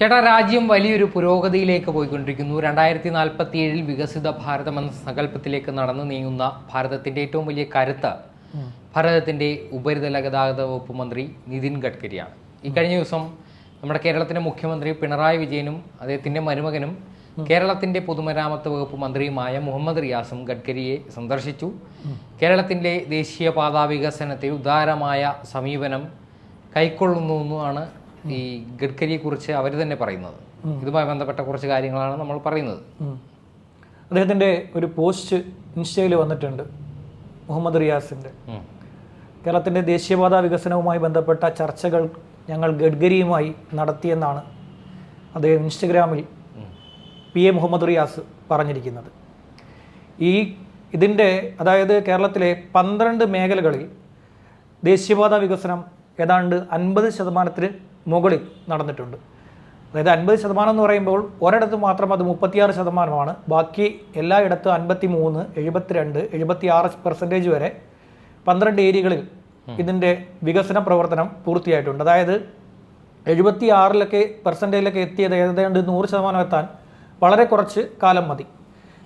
ചേട്ടാ, രാജ്യം വലിയൊരു പുരോഗതിയിലേക്ക് പോയിക്കൊണ്ടിരിക്കുന്നു. 2047 വികസിത ഭാരതം എന്ന സങ്കല്പത്തിലേക്ക് നടന്നു നീങ്ങുന്ന ഭാരതത്തിന്റെ ഏറ്റവും വലിയ കരുത്ത് ഭാരതത്തിന്റെ ഉപരിതല ഗതാഗത വകുപ്പ് മന്ത്രി നിതിൻ ഗഡ്കരിയാണ്. ഈ കഴിഞ്ഞ ദിവസം നമ്മുടെ കേരളത്തിന്റെ മുഖ്യമന്ത്രി പിണറായി വിജയനും അദ്ദേഹത്തിന്റെ മരുമകനും കേരളത്തിന്റെ പൊതുമരാമത്ത് വകുപ്പ് മന്ത്രിയുമായ മുഹമ്മദ് റിയാസും ഗഡ്കരിയെ സന്ദർശിച്ചു. കേരളത്തിന്റെ ദേശീയപാതാ വികസനത്തിൽ ഉദാരമായ സമീപനം കൈക്കൊള്ളുന്നുവെന്നാണ് ഈ ഗഡ്കരിയെ കുറിച്ച് അവർ തന്നെ പറയുന്നത്. ഇതുമായി ബന്ധപ്പെട്ട കുറച്ച് കാര്യങ്ങളാണ് നമ്മൾ പറയുന്നത്. അദ്ദേഹത്തിൻ്റെ ഒരു പോസ്റ്റ് ഇൻസ്റ്റയിൽ വന്നിട്ടുണ്ട്. മുഹമ്മദ് റിയാസിൻ്റെ കേരളത്തിൻ്റെ ദേശീയപാതാ വികസനവുമായി ബന്ധപ്പെട്ട ചർച്ചകൾ ഞങ്ങൾ ഗഡ്കരിയുമായി നടത്തിയെന്നാണ് അദ്ദേഹം ഇൻസ്റ്റഗ്രാമിൽ PM മുഹമ്മദ് റിയാസ് പറഞ്ഞിരിക്കുന്നത്. ഇതിൻ്റെ അതായത് കേരളത്തിലെ 12 മേഖലകളിൽ ദേശീയപാതാ വികസനം ഏതാണ്ട് 50% മുകളിൽ നടന്നിട്ടുണ്ട്. അതായത് 50% എന്ന് പറയുമ്പോൾ ഒരിടത്ത് മാത്രം അത് 36%. ബാക്കി എല്ലായിടത്തും 53, 72, 76% വരെ 12 ഏരിയകളിൽ ഇതിൻ്റെ വികസന പ്രവർത്തനം പൂർത്തിയായിട്ടുണ്ട്. അതായത് 76% എത്തിയത് ഏതാണ്ട് 100% എത്താൻ വളരെ കുറച്ച് കാലം മതി.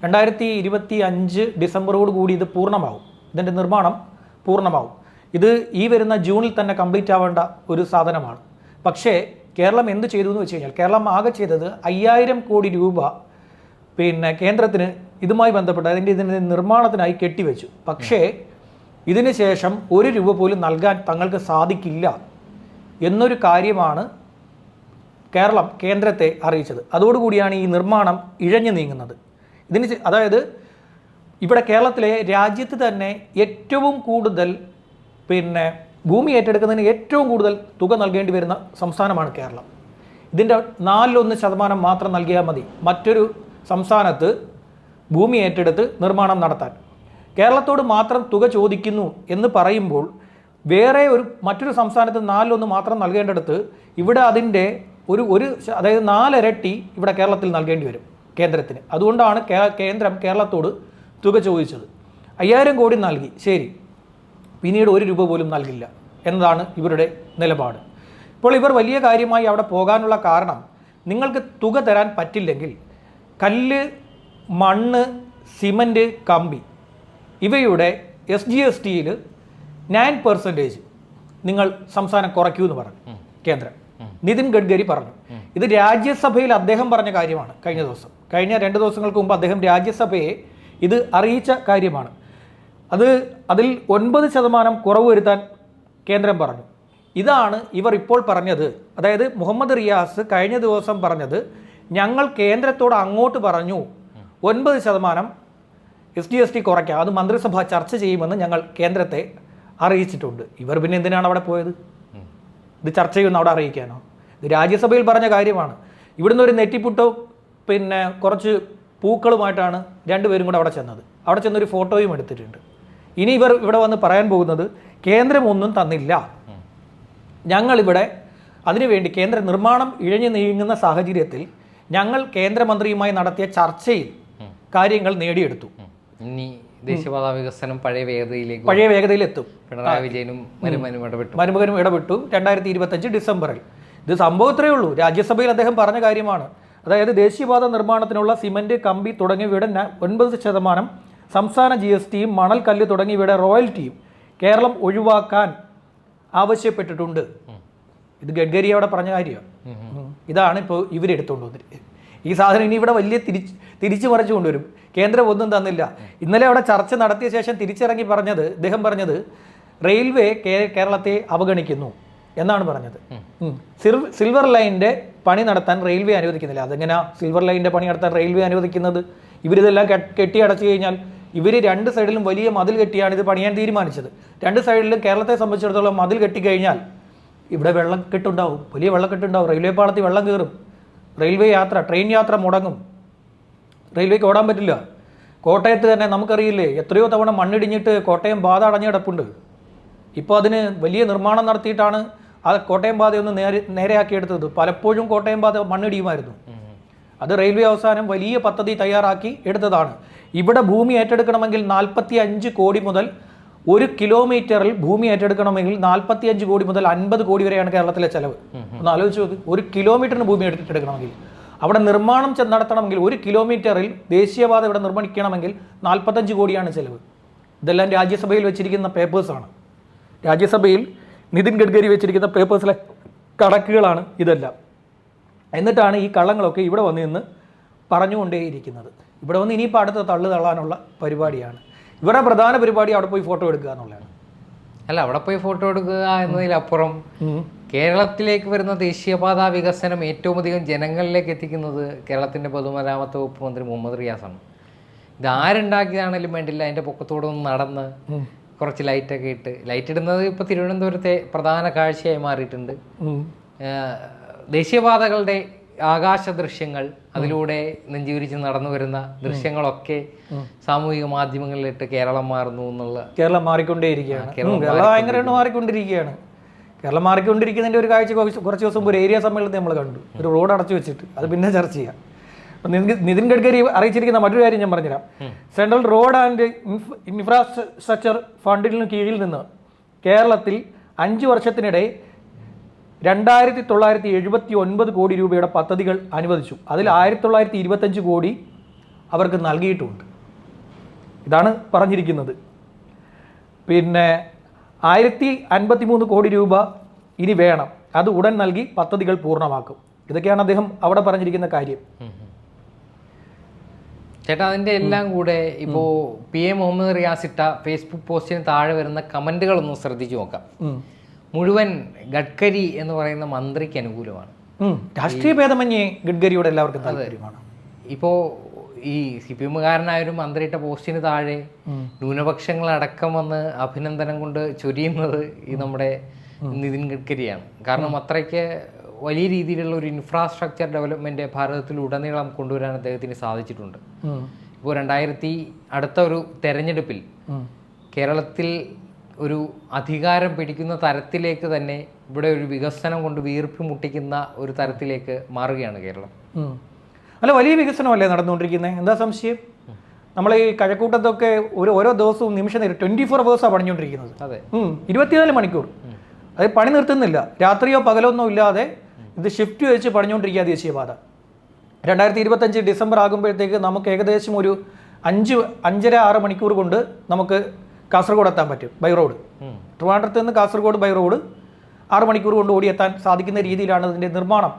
2025 ഡിസംബറോട് കൂടി ഇത് പൂർണ്ണമാവും. ഇതിൻ്റെ നിർമ്മാണം പൂർണ്ണമാവും. ഇത് ഈ വരുന്ന ജൂണിൽ തന്നെ കംപ്ലീറ്റ് ആവേണ്ട ഒരു സാധനമാണ്. പക്ഷേ കേരളം എന്ത് ചെയ്തു എന്ന് വെച്ച് കഴിഞ്ഞാൽ കേരളം ആകെ ചെയ്തത് 5000 കോടി രൂപ കേന്ദ്രത്തിന് ഇതുമായി ബന്ധപ്പെട്ട് ഇതിൻ്റെ നിർമ്മാണത്തിനായി കെട്ടിവെച്ചു. പക്ഷേ ഇതിന് ശേഷം 1 രൂപ പോലും നൽകാൻ തങ്ങൾക്ക് സാധിക്കില്ല എന്നൊരു കാര്യമാണ് കേരളം കേന്ദ്രത്തെ അറിയിച്ചത്. അതോടുകൂടിയാണ് ഈ നിർമ്മാണം ഇഴഞ്ഞു നീങ്ങുന്നത്. അതായത് ഇവിടെ കേരളത്തിലെ രാജ്യത്ത് തന്നെ ഏറ്റവും കൂടുതൽ ഭൂമി ഏറ്റെടുക്കുന്നതിന് ഏറ്റവും കൂടുതൽ തുക നൽകേണ്ടി വരുന്ന സംസ്ഥാനമാണ് കേരളം. ഇതിൻ്റെ 4.1% മാത്രം നൽകിയാൽ മതി മറ്റൊരു സംസ്ഥാനത്ത് ഭൂമി ഏറ്റെടുത്ത് നിർമ്മാണം നടത്താൻ. കേരളത്തോട് മാത്രം തുക ചോദിക്കുന്നു എന്ന് പറയുമ്പോൾ മറ്റൊരു സംസ്ഥാനത്ത് 4.1 മാത്രം നൽകേണ്ടടുത്ത് ഇവിടെ അതിൻ്റെ അതായത് 4 ഇരട്ടി ഇവിടെ കേരളത്തിൽ നൽകേണ്ടി വരും കേന്ദ്രത്തിന്. അതുകൊണ്ടാണ് കേന്ദ്രം കേരളത്തോട് തുക ചോദിച്ചത്. 5000 കോടി നൽകി, ശരി, പിന്നീട് 1 രൂപ പോലും നൽകില്ല എന്നതാണ് ഇവരുടെ നിലപാട്. ഇപ്പോൾ ഇവർ വലിയ കാര്യമായി അവിടെ പോകാനുള്ള കാരണം, നിങ്ങൾക്ക് തുക തരാൻ പറ്റില്ലെങ്കിൽ കല്ല്, മണ്ണ്, സിമൻറ്റ്, കമ്പി ഇവയുടെ SGSTയിൽ 9% നിങ്ങൾ സംസ്ഥാനം കുറയ്ക്കൂ എന്ന് പറഞ്ഞു കേന്ദ്രം. നിതിൻ ഗഡ്കരി പറഞ്ഞു. ഇത് രാജ്യസഭയിൽ അദ്ദേഹം പറഞ്ഞ കാര്യമാണ്. കഴിഞ്ഞ 2 ദിവസങ്ങൾക്ക് മുമ്പ് അദ്ദേഹം രാജ്യസഭയെ ഇത് അറിയിച്ച കാര്യമാണ്. അതിൽ 9% കുറവ് വരുത്താൻ കേന്ദ്രം പറഞ്ഞു. ഇതാണ് ഇവർ ഇപ്പോൾ പറഞ്ഞത്. അതായത് മുഹമ്മദ് റിയാസ് കഴിഞ്ഞ ദിവസം പറഞ്ഞത്, ഞങ്ങൾ കേന്ദ്രത്തോട് അങ്ങോട്ട് പറഞ്ഞു 9% SGST കുറയ്ക്കാം, അത് മന്ത്രിസഭ ചർച്ച ചെയ്യുമെന്ന് ഞങ്ങൾ കേന്ദ്രത്തെ അറിയിച്ചിട്ടുണ്ട്. ഇവർ പിന്നെ എന്തിനാണ് അവിടെ പോയത്? ഇത് ചർച്ച ചെയ്യുമെന്ന് അവിടെ അറിയിക്കാനോ? ഇത് രാജ്യസഭയിൽ പറഞ്ഞ കാര്യമാണ്. ഇവിടുന്ന് ഒരു നെറ്റിപ്പുട്ടോ കുറച്ച് പൂക്കളുമായിട്ടാണ് 2 പേരും കൂടെ അവിടെ ചെന്നത്. അവിടെ ചെന്നൊരു ഫോട്ടോയും എടുത്തിട്ടുണ്ട്. ഇനി ഇവർ ഇവിടെ വന്ന് പറയാൻ പോകുന്നത് കേന്ദ്രം ഒന്നും തന്നില്ല, ഞങ്ങളിവിടെ അതിനുവേണ്ടി കേന്ദ്ര നിർമ്മാണം ഇഴഞ്ഞു നീങ്ങുന്ന സാഹചര്യത്തിൽ ഞങ്ങൾ കേന്ദ്രമന്ത്രിയുമായി നടത്തിയ ചർച്ചയിൽ കാര്യങ്ങൾ നേടിയെടുത്തു. ഇനി ദേശീയപാതാ വികസനം പഴയ വേഗതയിലെത്തും. പിണറായി വിജയനും മരുമകനും ഇടപെട്ടു 2025 ഡിസംബറിൽ. ഇത് സംഭവത്രേ ഉള്ളൂ. രാജ്യസഭയിൽ അദ്ദേഹം പറഞ്ഞ കാര്യമാണ്. അതായത് ദേശീയപാത നിർമ്മാണത്തിനുള്ള സിമന്റ്, കമ്പി തുടങ്ങിയവയുടെ 9% സംസ്ഥാന GSTയും മണൽ, കല്ല് തുടങ്ങിയവയുടെ റോയൽറ്റിയും കേരളം ഒഴിവാക്കാൻ ആവശ്യപ്പെട്ടിട്ടുണ്ട്. ഇത് ഗഡ്കരി അവിടെ പറഞ്ഞ കാര്യമാണ്. ഇതാണ് ഇപ്പോൾ ഇവരെടുത്തുകൊണ്ട് വന്നിട്ട് ഈ സാധനം ഇനി ഇവിടെ വലിയ തിരിച്ചു മറിച്ചു കൊണ്ടുവരും. കേന്ദ്രം ഒന്നും തന്നില്ല. ഇന്നലെ അവിടെ ചർച്ച നടത്തിയ ശേഷം തിരിച്ചിറങ്ങി അദ്ദേഹം പറഞ്ഞത് റെയിൽവേ കേരളത്തെ അവഗണിക്കുന്നു എന്നാണ് പറഞ്ഞത്. സിൽവർ ലൈനിൻ്റെ പണി നടത്താൻ റെയിൽവേ അനുവദിക്കുന്നില്ല. അതെങ്ങനെയാ സിൽവർ ലൈനിൻ്റെ പണി നടത്താൻ റെയിൽവേ അനുവദിക്കുന്നത്? ഇവരിതെല്ലാം കെട്ടി അടച്ചു കഴിഞ്ഞാൽ ഇവർ 2 സൈഡിലും വലിയ മതിൽ കെട്ടിയാണ് ഇത് പണിയാൻ തീരുമാനിച്ചത്. 2 സൈഡിലും കേരളത്തെ സംബന്ധിച്ചിടത്തോളം മതിൽ കെട്ടിക്കഴിഞ്ഞാൽ ഇവിടെ വെള്ളക്കെട്ടുണ്ടാവും, വലിയ വെള്ളക്കെട്ടുണ്ടാവും. റെയിൽവേ പാളത്തിൽ വെള്ളം കയറും. ട്രെയിൻ യാത്ര മുടങ്ങും. റെയിൽവേക്ക് ഓടാൻ പറ്റില്ല. കോട്ടയത്ത് തന്നെ നമുക്കറിയില്ലേ, എത്രയോ തവണ മണ്ണിടിഞ്ഞിട്ട് കോട്ടയം പാത അടഞ്ഞു കിടപ്പുണ്ട്. ഇപ്പോൾ അതിന് വലിയ നിർമ്മാണം നടത്തിയിട്ടാണ് ആ കോട്ടയം പാതയൊന്ന് നേരെയാക്കിയെടുത്തത്. പലപ്പോഴും കോട്ടയം പാത മണ്ണിടിയുമായിരുന്നു. അത് റെയിൽവേ അവസാനം വലിയ പദ്ധതി തയ്യാറാക്കി എടുത്തതാണ്. ഇവിടെ ഭൂമി ഏറ്റെടുക്കണമെങ്കിൽ 45 കോടി മുതൽ 1 കിലോമീറ്ററിൽ ഭൂമി ഏറ്റെടുക്കണമെങ്കിൽ 45 കോടി മുതൽ 50 കോടി വരെയാണ് കേരളത്തിലെ ചെലവ്. ഒന്ന് ആലോചിച്ച് നോക്ക്. 1 കിലോമീറ്ററിന് ഭൂമി ഏറ്റെടുക്കണമെങ്കിൽ, അവിടെ നിർമ്മാണം നടത്തണമെങ്കിൽ 1 കിലോമീറ്ററിൽ ദേശീയപാത ഇവിടെ നിർമ്മിക്കണമെങ്കിൽ 45 കോടിയാണ് ചെലവ്. ഇതെല്ലാം രാജ്യസഭയിൽ വെച്ചിരിക്കുന്ന പേപ്പേഴ്സാണ്. രാജ്യസഭയിൽ നിതിൻ ഗഡ്കരി വെച്ചിരിക്കുന്ന പേപ്പേഴ്സിലെ കണക്കുകളാണ് ഇതെല്ലാം. എന്നിട്ടാണ് ഈ കള്ളങ്ങളൊക്കെ ഇവിടെ വന്ന് നിന്ന് പറഞ്ഞുകൊണ്ടേയിരിക്കുന്നത്. ഇവിടെ വന്ന് ഇനിയിപ്പോൾ അടുത്ത തള്ളാനുള്ള പരിപാടിയാണ്. ഇവരുടെ പ്രധാന പരിപാടി അവിടെ പോയി ഫോട്ടോ എടുക്കുക എന്നുള്ളതാണ്. അല്ല, അവിടെ പോയി ഫോട്ടോ എടുക്കുക എന്നതിലപ്പുറം കേരളത്തിലേക്ക് വരുന്ന ദേശീയപാത വികസനം ഏറ്റവും അധികം ജനങ്ങളിലേക്ക് എത്തിക്കുന്നത് കേരളത്തിൻ്റെ പൊതുമരാമത്ത് വകുപ്പ് മന്ത്രി മുഹമ്മദ് റിയാസാണ്. ഇത് ആരുണ്ടാക്കിയതാണെങ്കിലും വേണ്ടില്ല, അതിൻ്റെ പൊക്കത്തോടെ ഒന്ന് നടന്ന് കുറച്ച് ലൈറ്റൊക്കെ ഇട്ട്, ലൈറ്റ് ഇടുന്നത് ഇപ്പോൾ തിരുവനന്തപുരത്തെ പ്രധാന കാഴ്ചയായി മാറിയിട്ടുണ്ട്. ദേശീയപാതകളുടെ ആകാശ ദൃശ്യങ്ങൾ, അതിലൂടെ നെഞ്ചുവിരിച്ച് നടന്നു വരുന്ന ദൃശ്യങ്ങളൊക്കെ സാമൂഹിക മാധ്യമങ്ങളിലിട്ട് കേരളം മാറുന്നു എന്നുള്ള, കേരളം മാറിക്കൊണ്ടേയിരിക്കുകയാണ്. കേരളം ഭയങ്കരമായിട്ട് മാറിക്കൊണ്ടിരിക്കുകയാണ്. കേരളം മാറിക്കൊണ്ടിരിക്കുന്നതിൻ്റെ ഒരു കാഴ്ച കുറച്ച് ദിവസം ഒരു ഏരിയ സമ്മേളനത്തിൽ നമ്മൾ കണ്ടു. ഒരു റോഡ് അടച്ചു വെച്ചിട്ട്, അത് പിന്നെ ചർച്ച ചെയ്യാം. നിതിൻ ഗഡ്കരി അറിയിച്ചിരിക്കുന്ന മറ്റൊരു കാര്യം ഞാൻ പറഞ്ഞുതരാം. സെൻട്രൽ റോഡ് ആൻഡ് ഇൻഫ്രാസ്ട്രക്ചർ ഫണ്ടിന് കീഴിൽ നിന്ന് കേരളത്തിൽ 5 വർഷത്തിനിടെ 2979 കോടി രൂപയുടെ പദ്ധതികൾ അനുവദിച്ചു. അതിൽ 1925 കോടി അവർക്ക് നൽകിയിട്ടുമുണ്ട്. ഇതാണ് പറഞ്ഞിരിക്കുന്നത്. പിന്നെ 1053 കോടി രൂപ ഇനി വേണം, അത് ഉടൻ നൽകി പദ്ധതികൾ പൂർണ്ണമാക്കും. ഇതൊക്കെയാണ് അദ്ദേഹം അവിടെ പറഞ്ഞിരിക്കുന്ന കാര്യം. ചേട്ടാ, അതിൻ്റെ എല്ലാം കൂടെ ഇപ്പോൾ PM മുഹമ്മദ് റിയാസ് ഇട്ട ഫേസ്ബുക്ക് പോസ്റ്റിന് താഴെ വരുന്ന കമൻറ്റുകളൊന്ന് ശ്രദ്ധിച്ചു നോക്കാം. മുഴുവൻ ഗഡ്കരി എന്ന് പറയുന്ന മന്ത്രിക്ക് അനുകൂലമാണ്. രാഷ്ട്രീയ ഭേദമന്യേ ഗഡ്കരിയോട് എല്ലാവർക്കും താല്പര്യമാണ്. ഇപ്പോൾ ഈ CPM-കാരനായ ഒരു മന്ത്രിയിട്ട പോസ്റ്റിന് താഴെ ന്യൂനപക്ഷങ്ങളടക്കം വന്ന് അഭിനന്ദനം കൊണ്ട് ചൊരിയുന്നത് ഈ നമ്മുടെ നിതിൻ ഗഡ്കരിയാണ്. കാരണം അത്രയ്ക്ക് വലിയ രീതിയിലുള്ള ഒരു ഇൻഫ്രാസ്ട്രക്ചർ ഡെവലപ്മെന്റ് ഭാരതത്തിലുടനീളം കൊണ്ടുവരാൻ അദ്ദേഹത്തിന് സാധിച്ചിട്ടുണ്ട്. ഇപ്പോൾ അടുത്ത ഒരു തെരഞ്ഞെടുപ്പിൽ കേരളത്തിൽ ഒരു അധികാരം പിടിക്കുന്ന തരത്തിലേക്ക് തന്നെ ഇവിടെ ഒരു വികസനം കൊണ്ട് വീർപ്പ് മുട്ടിക്കുന്ന ഒരു തരത്തിലേക്ക് മാറുകയാണ് കേരളം. അല്ല, വലിയ വികസനമല്ലേ നടന്നുകൊണ്ടിരിക്കുന്നത്? എന്താ സംശയം? നമ്മൾ ഈ കഴക്കൂട്ടത്തൊക്കെ ഓരോ ദിവസവും നിമിഷം നേരം 24 hours പണിഞ്ഞുകൊണ്ടിരിക്കുന്നത്. അതെ, 24 മണിക്കൂർ. അത് പണി നിർത്തുന്നില്ല. രാത്രിയോ പകലൊന്നും ഇല്ലാതെ ഇത് ഷിഫ്റ്റ് വെച്ച് പണിഞ്ഞുകൊണ്ടിരിക്കുക ദേശീയപാത. 2025 ഡിസംബർ ആകുമ്പോഴത്തേക്ക് നമുക്ക് ഏകദേശം ഒരു 5-5.5-6 മണിക്കൂർ കൊണ്ട് നമുക്ക് കാസർഗോഡ് എത്താൻ പറ്റും ബൈ റോഡ്. ട്രിവാൻഡ്രത്ത് നിന്ന് കാസർഗോഡ് ബൈ റോഡ് 6 മണിക്കൂർ കൊണ്ട് ഓടിയെത്താൻ സാധിക്കുന്ന രീതിയിലാണ് ഇതിൻ്റെ നിർമ്മാണം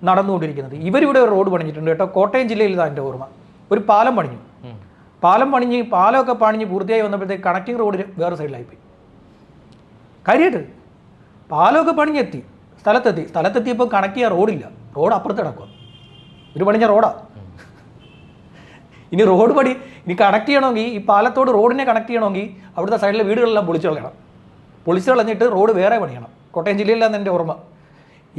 നടന്നുകൊണ്ടിരിക്കുന്നത്. ഇവരിവിടെ ഒരു റോഡ് പണിഞ്ഞിട്ടുണ്ട് കേട്ടോ. കോട്ടയം ജില്ലയിൽ ഇതാണ് എൻ്റെ ഓർമ്മ. ഒരു പാലം പണിഞ്ഞു. പാലമൊക്കെ പണിഞ്ഞ് പൂർത്തിയായി വന്നപ്പോഴത്തേക്ക് കണക്റ്റിംഗ് റോഡ് വേറെ സൈഡിലായിപ്പോയി. കാര്യമായിട്ട് പാലമൊക്കെ പണിഞ്ഞെത്തി, സ്ഥലത്തെത്തിയപ്പോൾ കണക്ട് ചെയ്യാൻ റോഡില്ല. റോഡ് അപ്പുറത്ത് കിടക്കുക. ഒരു പണിഞ്ഞ റോഡാണ്. ഇനി കണക്ട് ചെയ്യണമെങ്കിൽ ഈ പാലത്തോട് റോഡിനെ കണക്ട് ചെയ്യണമെങ്കിൽ അവിടുത്തെ സൈഡിലെ വീടുകളെല്ലാം പൊളിച്ചു കളഞ്ഞിട്ട് റോഡ് വേറെ പണിയണം. കോട്ടയം ജില്ലയിലാണ് എൻ്റെ ഓർമ്മ.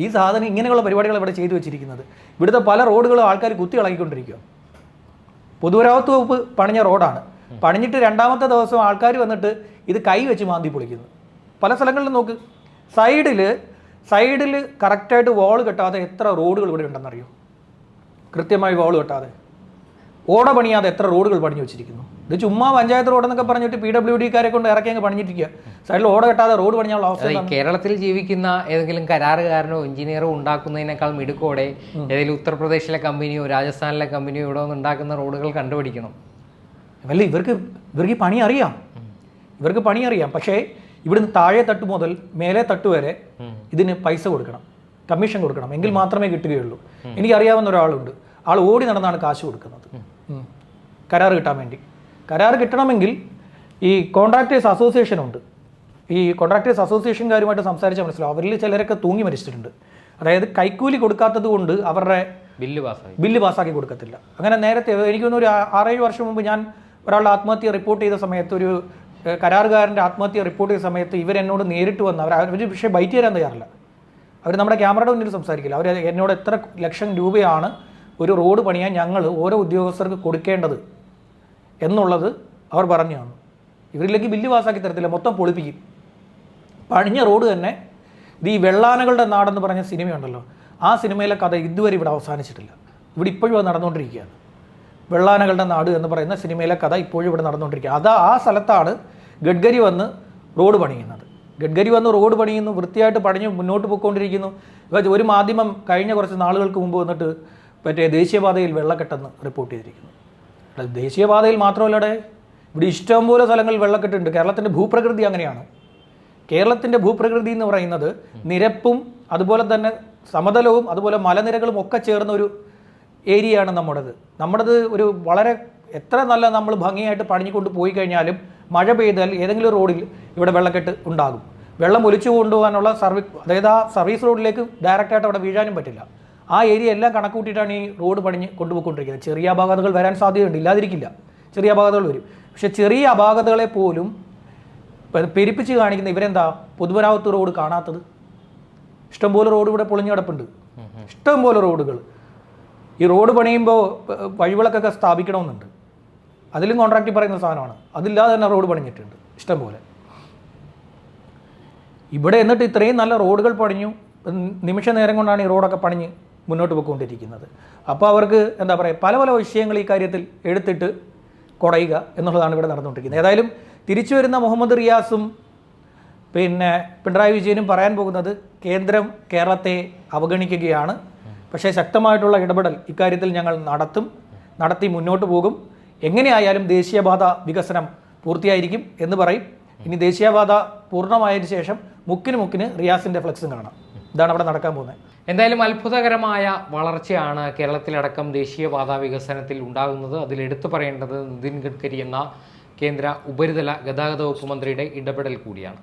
ഈ സാധനം ഇങ്ങനെയുള്ള പരിപാടികൾ ഇവിടെ ചെയ്തു വെച്ചിരിക്കുന്നത്. ഇവിടുത്തെ പല റോഡുകളും ആൾക്കാർ കുത്തി കളകിക്കൊണ്ടിരിക്കുക. പൊതുമരാമത്ത് വകുപ്പ് പണിഞ്ഞ റോഡാണ്. പണിഞ്ഞിട്ട് 2ാമത്തെ ദിവസം ആൾക്കാർ വന്നിട്ട് ഇത് കൈ വെച്ച് മാന്തി പൊളിക്കുന്നു. പല സ്ഥലങ്ങളിലും നോക്ക്, സൈഡിൽ കറക്റ്റായിട്ട് വാൾ കെട്ടാതെ എത്ര റോഡുകൾ ഇവിടെ ഉണ്ടെന്നറിയോ? കൃത്യമായി വാൾ കെട്ടാതെ ഓട പണിയാതെ എത്ര റോഡുകൾ പണിഞ്ഞു വെച്ചിരിക്കുന്നു. ഇത് ചുമ്മാ പഞ്ചായത്ത് റോഡെന്നൊക്കെ പറഞ്ഞിട്ട് PWD-കാരെ കൊണ്ട് ഇറക്കി അങ്ങ് പണിഞ്ഞിരിക്കുക. സൈഡിൽ ഓട കെട്ടാതെ റോഡ് പണിയാനുള്ള അവസ്ഥ. കേരളത്തിൽ ജീവിക്കുന്ന ഏതെങ്കിലും കരാറുകാരനോ എഞ്ചിനീയറോ ഉണ്ടാക്കുന്നതിനേക്കാൾ മിടുക്കോടെ ഏതെങ്കിലും ഉത്തർപ്രദേശിലെ കമ്പനിയോ രാജസ്ഥാനിലെ കമ്പനിയോ ഇവിടെ വന്ന് ഉണ്ടാക്കുന്ന റോഡുകൾ കണ്ടുപിടിക്കണം. അല്ല, ഇവർക്ക് പണി അറിയാം. പക്ഷേ ഇവിടുന്ന് താഴെ തട്ട് മുതൽ മേലെ തട്ട് വരെ ഇതിന് പൈസ കൊടുക്കണം, കമ്മീഷൻ കൊടുക്കണം, എങ്കിൽ മാത്രമേ കിട്ടുകയുള്ളൂ. എനിക്കറിയാവുന്ന ഒരാളുണ്ട്. ആൾ ഓടി നടന്നാണ് കാശ് കൊടുക്കുന്നത് കരാർ കിട്ടാൻ വേണ്ടി. കരാർ കിട്ടണമെങ്കിൽ ഈ കോൺട്രാക്ടേഴ്സ് അസോസിയേഷൻ ഉണ്ട്. ഈ കോൺട്രാക്ടേഴ്സ് അസോസിയേഷൻകാരുമായിട്ട് സംസാരിച്ചാൽ മനസ്സിലാവും. അവരിൽ ചിലരൊക്കെ തൂങ്ങി മരിച്ചിട്ടുണ്ട്. അതായത് കൈക്കൂലി കൊടുക്കാത്തത് കൊണ്ട് അവരുടെ ബില്ല് പാസ്സാക്കി കൊടുക്കത്തില്ല. അങ്ങനെ നേരത്തെ എനിക്ക് തോന്നുന്നു ഒരു 6-7 വർഷം മുമ്പ് ഞാൻ ഒരാളുടെ ആത്മഹത്യ റിപ്പോർട്ട് ചെയ്ത സമയത്ത്, ഒരു കരാറുകാരൻ്റെ ആത്മഹത്യ റിപ്പോർട്ട് ചെയ്ത സമയത്ത് ഇവരെന്നോട് നേരിട്ട് വന്ന് അവർ പക്ഷേ ബൈറ്റ് തരാൻ തയ്യാറില്ല. അവർ നമ്മുടെ ക്യാമറയുടെ മുന്നിൽ സംസാരിക്കില്ല. അവർ എന്നോട് എത്ര ലക്ഷം രൂപയാണ് ഒരു റോഡ് പണിയാൻ ഞങ്ങൾ ഓരോ ഉദ്യോഗസ്ഥർക്ക് കൊടുക്കേണ്ടത് എന്നുള്ളത് അവർ പറഞ്ഞു തന്നു. ഇവരിലേക്ക് ബില്ല് പാസ്സാക്കി തരത്തില്ല, മൊത്തം പൊളിപ്പിക്കും. പണിഞ്ഞ റോഡ് തന്നെ ഇത് ഈ വെള്ളാനകളുടെ നാടെന്ന് പറഞ്ഞ സിനിമയുണ്ടല്ലോ, ആ സിനിമയിലെ കഥ ഇതുവരെ ഇവിടെ അവസാനിച്ചിട്ടില്ല. ഇവിടെ ഇപ്പോഴും അത് നടന്നുകൊണ്ടിരിക്കുകയാണ്. വെള്ളാനകളുടെ നാട് എന്ന് പറയുന്ന സിനിമയിലെ കഥ ഇപ്പോഴും ഇവിടെ നടന്നുകൊണ്ടിരിക്കുക. ആ സ്ഥലത്താണ് ഗഡ്കരി വന്ന് റോഡ് പണിയുന്നത്. ഗഡ്കരി വന്ന് റോഡ് പണിയുന്നു, വൃത്തിയായിട്ട് പണിഞ്ഞ് മുന്നോട്ട് പോയിക്കൊണ്ടിരിക്കുന്നു. ഒരു മാധ്യമം കഴിഞ്ഞ കുറച്ച് നാളുകൾക്ക് മുമ്പ് വന്നിട്ട് മറ്റേ ദേശീയപാതയിൽ വെള്ളക്കെട്ടെന്ന് റിപ്പോർട്ട് ചെയ്തിരിക്കുന്നു. ദേശീയപാതയിൽ മാത്രമല്ലടെ ഇവിടെ ഇഷ്ടംപോലെ സ്ഥലങ്ങളിൽ വെള്ളക്കെട്ടുണ്ട്. കേരളത്തിൻ്റെ ഭൂപ്രകൃതി അങ്ങനെയാണ്. കേരളത്തിൻ്റെ ഭൂപ്രകൃതി എന്ന് പറയുന്നത് നിരപ്പും അതുപോലെ തന്നെ സമതലവും അതുപോലെ മലനിരകളും ഒക്കെ ചേർന്ന ഒരു ഏരിയയാണ് നമ്മുടേത് ഒരു വളരെ എത്ര നല്ല നമ്മൾ ഭംഗിയായിട്ട് പണിഞ്ഞുകൊണ്ട് പോയി കഴിഞ്ഞാലും മഴ പെയ്താൽ ഏതെങ്കിലും റോഡിൽ ഇവിടെ വെള്ളക്കെട്ട് ഉണ്ടാകും. വെള്ളം ഒലിച്ചു കൊണ്ടുപോകാനുള്ള അതായത് ആ സർവീസ് റോഡിലേക്ക് ഡയറക്റ്റായിട്ട് അവിടെ വീഴാനും പറ്റില്ല. ആ ഏരിയ എല്ലാം കണക്കൂട്ടിയിട്ടാണ് ഈ റോഡ് പണിഞ്ഞ് കൊണ്ടുപോയിക്കൊണ്ടിരിക്കുന്നത്. ചെറിയ അപാകതകൾ വരാൻ സാധ്യതയുണ്ട്, ഇല്ലാതിരിക്കില്ല, ചെറിയ അപാകതകൾ വരും. പക്ഷെ ചെറിയ അപാകതകളെ പോലും പെരുപ്പിച്ച് കാണിക്കുന്ന ഇവരെന്താ പൊതുമരാമത്ത് റോഡ് കാണാത്തത്? ഇഷ്ടംപോലെ റോഡ് ഇവിടെ പൊളിഞ്ഞു കിടപ്പുണ്ട്, ഇഷ്ടംപോലെ റോഡുകൾ. ഈ റോഡ് പണിയുമ്പോൾ വഴിവിളക്കൊക്കെ സ്ഥാപിക്കണമെന്നുണ്ട്, അതിലും കോൺട്രാക്റ്റ് പറയുന്ന സാധനമാണ്. അതില്ലാതെ തന്നെ റോഡ് പണിഞ്ഞിട്ടുണ്ട് ഇഷ്ടംപോലെ. ഇവിടെ എന്നിട്ട് ഇത്രയും നല്ല റോഡുകൾ പണിഞ്ഞു, നിമിഷ നേരം കൊണ്ടാണ് ഈ റോഡൊക്കെ പണിഞ്ഞ് മുന്നോട്ട് പോയിക്കൊണ്ടിരിക്കുന്നത്. അപ്പോൾ അവർക്ക് എന്താ പറയുക, പല പല വിഷയങ്ങൾ ഈ കാര്യത്തിൽ എടുത്തിട്ട് കുടയുക എന്നുള്ളതാണ് ഇവിടെ നടന്നുകൊണ്ടിരിക്കുന്നത്. ഏതായാലും തിരിച്ചു വരുന്ന മുഹമ്മദ് റിയാസും പിന്നെ പിണറായി വിജയനും പറയാൻ പോകുന്നത് കേന്ദ്രം കേരളത്തെ അവഗണിക്കുകയാണ്, പക്ഷേ ശക്തമായിട്ടുള്ള ഇടപെടൽ ഇക്കാര്യത്തിൽ ഞങ്ങൾ നടത്തി മുന്നോട്ട് പോകും, എങ്ങനെയായാലും ദേശീയപാത വികസനം പൂർത്തിയായിരിക്കും എന്ന് പറയും. ഇനി ദേശീയപാത പൂർണ്ണമായതിനു ശേഷം മുക്കിന് റിയാസിൻ്റെ ഫ്ലെക്സും കാണാം. ഇതാണ് അവിടെ നടക്കാൻ പോകുന്നത്. എന്തായാലും അത്ഭുതകരമായ വളർച്ചയാണ് കേരളത്തിലടക്കം ദേശീയപാത വികസനത്തിൽ ഉണ്ടാകുന്നത്. അതിൽ എടുത്തു പറയേണ്ടത് നിതിൻ ഗഡ്കരി എന്ന കേന്ദ്ര ഉപരിതല ഗതാഗത വകുപ്പ് മന്ത്രിയുടെ ഇടപെടൽ കൂടിയാണ്.